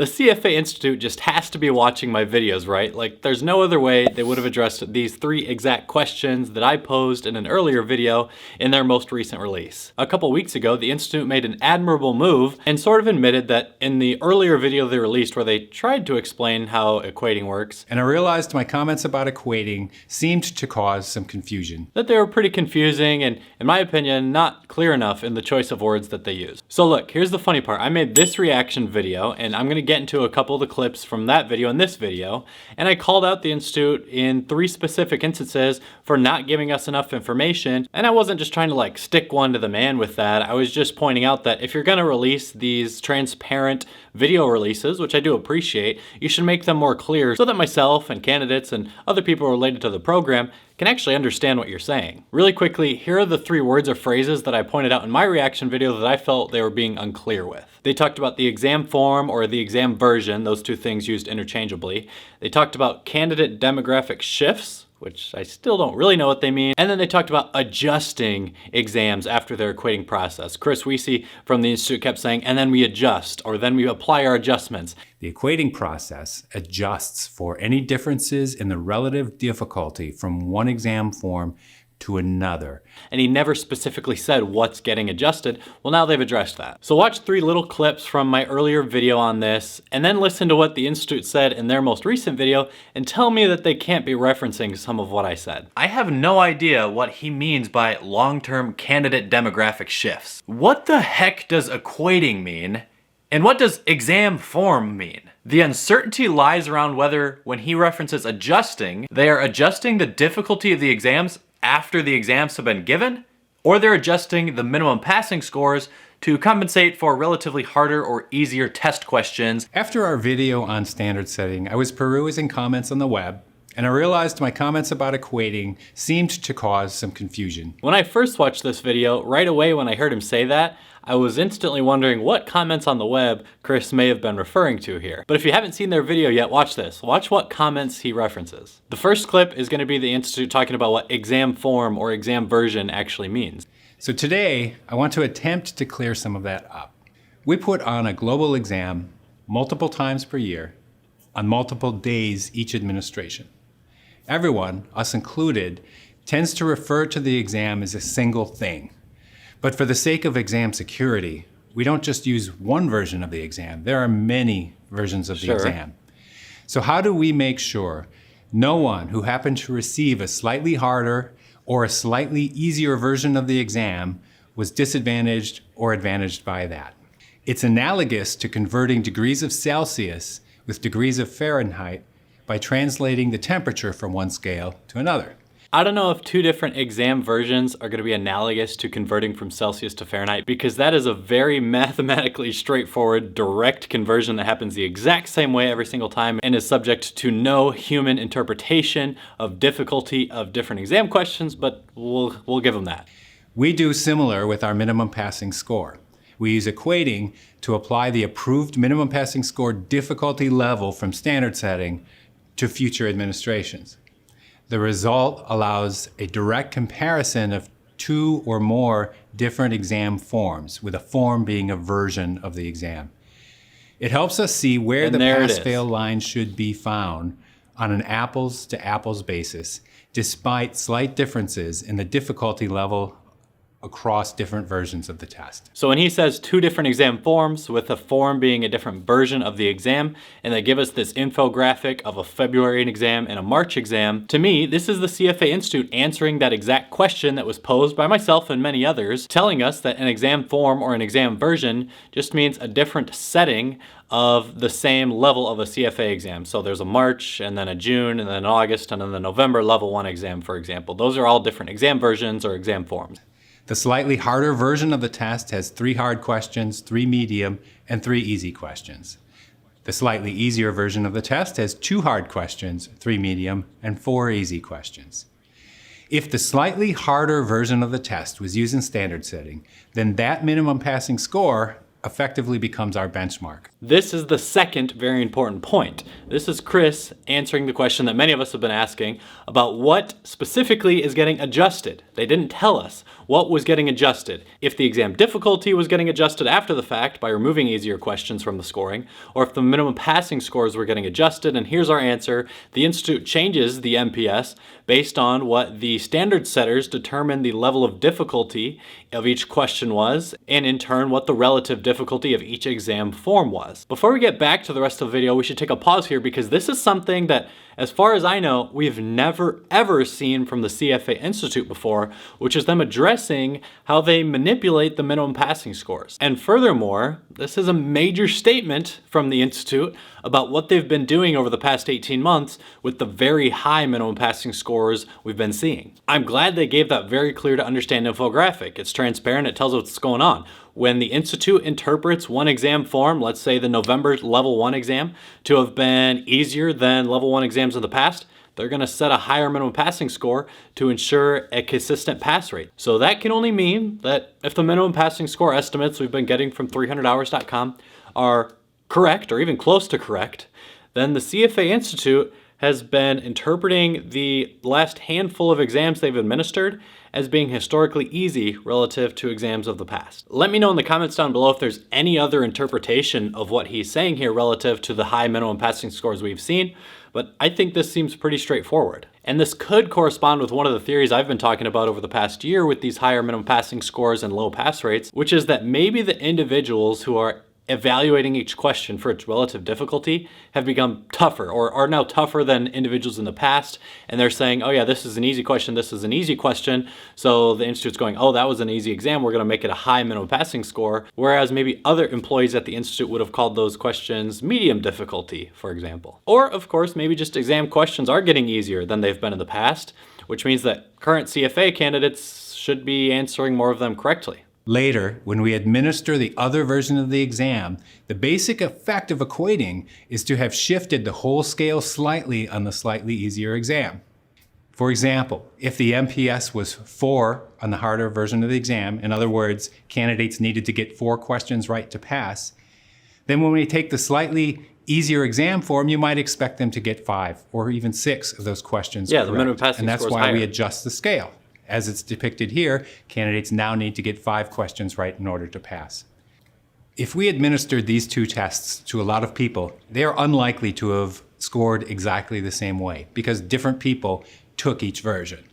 The CFA Institute just has to be watching my videos, right? Like, there's no other way they would have addressed these 3 exact questions that I posed in an earlier video in their most recent release. A couple weeks ago, the Institute made an admirable move and sort of admitted that in the earlier video they released where they tried to explain how equating works, and I realized my comments about equating seemed to cause some confusion. that they were pretty confusing and, in my opinion, not clear enough in the choice of words that they used. So look, here's the funny part. I made this reaction video, and I'm gonna get into a couple of the clips from that video and this video, and I called out the Institute in 3 specific instances for not giving us enough information, and I wasn't just trying to like stick one to the man with that. I was just pointing out that if you're gonna release these transparent video releases, which I do appreciate, you should make them more clear so that myself and candidates and other people related to the program can actually understand what you're saying. Really quickly, here are the 3 words or phrases that I pointed out in my reaction video that I felt they were being unclear with. They talked about the exam form or the exam version, those 2 things used interchangeably. They talked about candidate demographic shifts, which I still don't really know what they mean. And then they talked about adjusting exams after their equating process. Chris Weesey from the Institute kept saying, and then we adjust, or then we apply our adjustments. The equating process adjusts for any differences in the relative difficulty from one exam form to another. And he never specifically said what's getting adjusted. Well, now they've addressed that. So watch 3 little clips from my earlier video on this, and then listen to what the Institute said in their most recent video, and tell me that they can't be referencing some of what I said. I have no idea what he means by long-term candidate demographic shifts. What the heck does equating mean? And what does exam form mean? The uncertainty lies around whether, when he references adjusting, they are adjusting the difficulty of the exams after the exams have been given, or they're adjusting the minimum passing scores to compensate for relatively harder or easier test questions. After our video on standard setting, I was perusing comments on the web, and I realized my comments about equating seemed to cause some confusion. When I first watched this video, right away when I heard him say that, I was instantly wondering what comments on the web Chris may have been referring to here. But if you haven't seen their video yet, watch this. Watch what comments he references. The first clip is going to be the Institute talking about what exam form or exam version actually means. So today, I want to attempt to clear some of that up. We put on a global exam multiple times per year on multiple days each administration. Everyone, us included, tends to refer to the exam as a single thing. But for the sake of exam security, we don't just use one version of the exam. There are many versions of the exam. So how do we make sure no one who happened to receive a slightly harder or a slightly easier version of the exam was disadvantaged or advantaged by that? It's analogous to converting degrees of Celsius with degrees of Fahrenheit by translating the temperature from one scale to another. I don't know if 2 different exam versions are going to be analogous to converting from Celsius to Fahrenheit, because that is a very mathematically straightforward, direct conversion that happens the exact same way every single time and is subject to no human interpretation of difficulty of different exam questions, but we'll give them that. We do similar with our minimum passing score. We use equating to apply the approved minimum passing score difficulty level from standard setting to future administrations. The result allows a direct comparison of 2 or more different exam forms, with a form being a version of the exam. It helps us see where the pass-fail line should be found on an apples-to-apples basis, despite slight differences in the difficulty level across different versions of the test. So when he says 2 different exam forms, with a form being a different version of the exam, and they give us this infographic of a February exam and a March exam, to me, this is the CFA Institute answering that exact question that was posed by myself and many others, telling us that an exam form or an exam version just means a different setting of the same level of a CFA exam. So there's a March, and then a June, and then an August, and then the November level 1 exam, for example. Those are all different exam versions or exam forms. The slightly harder version of the test has 3 hard questions, 3 medium, and 3 easy questions. The slightly easier version of the test has 2 hard questions, 3 medium, and 4 easy questions. If the slightly harder version of the test was used in standard setting, then that minimum passing score effectively becomes our benchmark. This is the second very important point. This is Chris answering the question that many of us have been asking about what specifically is getting adjusted. They didn't tell us what was getting adjusted. If the exam difficulty was getting adjusted after the fact by removing easier questions from the scoring, or if the minimum passing scores were getting adjusted. And here's our answer. The Institute changes the MPS based on what the standard setters determine the level of difficulty of each question was, and in turn what the relative difficulty of each exam form was. Before we get back to the rest of the video, we should take a pause here because this is something that, as far as I know, we've never ever seen from the CFA Institute before, which is them addressing how they manipulate the minimum passing scores. And furthermore, this is a major statement from the Institute about what they've been doing over the past 18 months with the very high minimum passing scores we've been seeing. I'm glad they gave that very clear to understand infographic. It's transparent, it tells us what's going on. When the Institute interprets one exam form, let's say the November level 1 exam, to have been easier than level 1 exams in the past, they're going to set a higher minimum passing score to ensure a consistent pass rate. So that can only mean that if the minimum passing score estimates we've been getting from 300hours.com are correct or even close to correct, then the CFA Institute has been interpreting the last handful of exams they've administered as being historically easy relative to exams of the past. Let me know in the comments down below if there's any other interpretation of what he's saying here relative to the high minimum passing scores we've seen, but I think this seems pretty straightforward. And this could correspond with one of the theories I've been talking about over the past year with these higher minimum passing scores and low pass rates, which is that maybe the individuals who are evaluating each question for its relative difficulty have become tougher or are now tougher than individuals in the past. And they're saying, oh yeah, this is an easy question, this is an easy question. So the Institute's going, oh, that was an easy exam, we're gonna make it a high minimum passing score. Whereas maybe other employees at the Institute would have called those questions medium difficulty, for example. Or of course, maybe just exam questions are getting easier than they've been in the past, which means that current CFA candidates should be answering more of them correctly. Later, when we administer the other version of the exam, the basic effect of equating is to have shifted the whole scale slightly on the slightly easier exam. For example, if the MPS was 4 on the harder version of the exam, in other words, candidates needed to get 4 questions right to pass, then when we take the slightly easier exam form, you might expect them to get 5 or even 6 of those questions correct. The minimum passing score is higher. And that's why we adjust the scale. As it's depicted here, candidates now need to get 5 questions right in order to pass. If we administered these two tests to a lot of people, they are unlikely to have scored exactly the same way because different people took each version.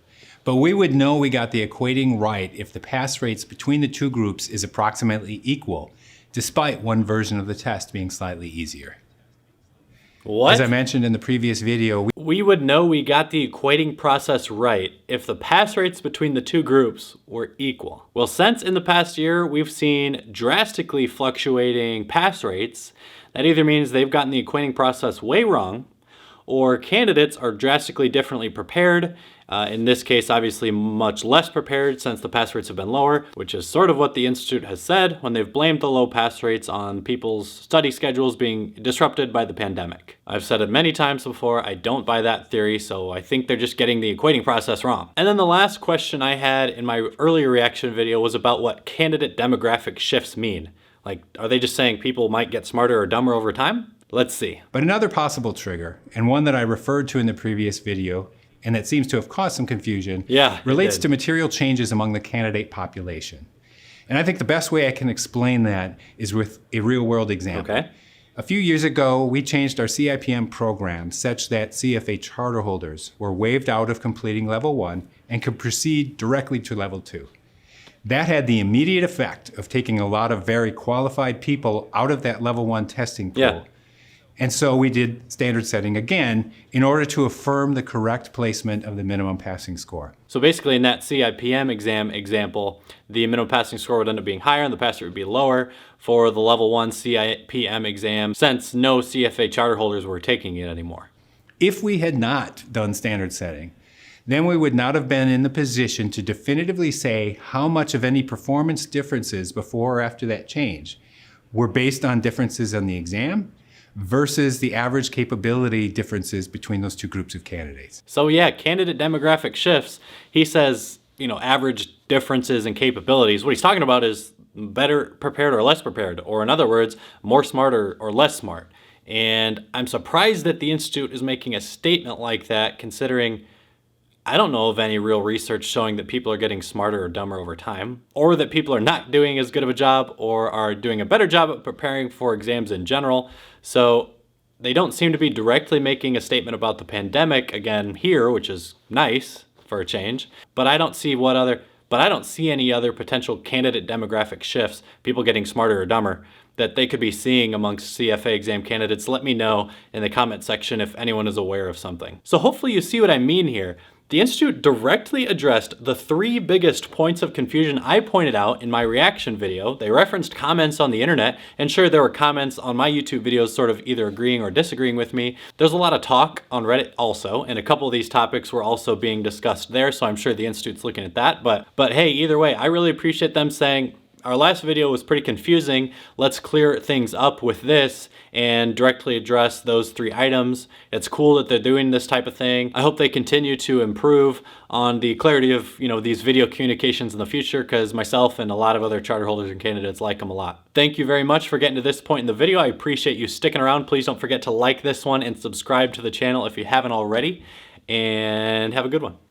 But we would know we got the equating right if the pass rates between the two groups is approximately equal, despite one version of the test being slightly easier. What? As I mentioned in the previous video, we would know we got the equating process right if the pass rates between the two groups were equal. Well, since in the past year we've seen drastically fluctuating pass rates, that either means they've gotten the equating process way wrong, or candidates are drastically differently prepared. In this case, obviously much less prepared since the pass rates have been lower, which is sort of what the Institute has said when they've blamed the low pass rates on people's study schedules being disrupted by the pandemic. I've said it many times before, I don't buy that theory, so I think they're just getting the equating process wrong. And then the last question I had in my earlier reaction video was about what candidate demographic shifts mean. Like, are they just saying people might get smarter or dumber over time? Let's see. But another possible trigger, and one that I referred to in the previous video, and that seems to have caused some confusion, relates to material changes among the candidate population. And I think the best way I can explain that is with a real-world example. Okay. A few years ago, we changed our CIPM program such that CFA charter holders were waived out of completing level 1 and could proceed directly to level 2. That had the immediate effect of taking a lot of very qualified people out of that level 1 testing pool. Yeah. And so we did standard setting again in order to affirm the correct placement of the minimum passing score. So basically in that CIPM exam example, the minimum passing score would end up being higher and the pass rate would be lower for the level 1 CIPM exam since no CFA charter holders were taking it anymore. If we had not done standard setting, then we would not have been in the position to definitively say how much of any performance differences before or after that change were based on differences on the exam versus the average capability differences between those two groups of candidates. So yeah, candidate demographic shifts, he says, average differences in capabilities. What he's talking about is better prepared or less prepared, or in other words, more smart or less smart. And I'm surprised that the Institute is making a statement like that, considering I don't know of any real research showing that people are getting smarter or dumber over time, or that people are not doing as good of a job or are doing a better job at preparing for exams in general. So they don't seem to be directly making a statement about the pandemic again here, which is nice for a change, but I don't see any other potential candidate demographic shifts, people getting smarter or dumber, that they could be seeing amongst CFA exam candidates. Let me know in the comment section if anyone is aware of something. So hopefully you see what I mean here. The Institute directly addressed the 3 biggest points of confusion I pointed out in my reaction video. They referenced comments on the internet, and sure, there were comments on my YouTube videos sort of either agreeing or disagreeing with me. There's a lot of talk on Reddit also, and a couple of these topics were also being discussed there, so I'm sure the Institute's looking at that. But hey, either way, I really appreciate them saying, our last video was pretty confusing. Let's clear things up with this and directly address those 3 items. It's cool that they're doing this type of thing. I hope they continue to improve on the clarity of, these video communications in the future, because myself and a lot of other charter holders and candidates like them a lot. Thank you very much for getting to this point in the video. I appreciate you sticking around. Please don't forget to like this one and subscribe to the channel if you haven't already, and have a good one.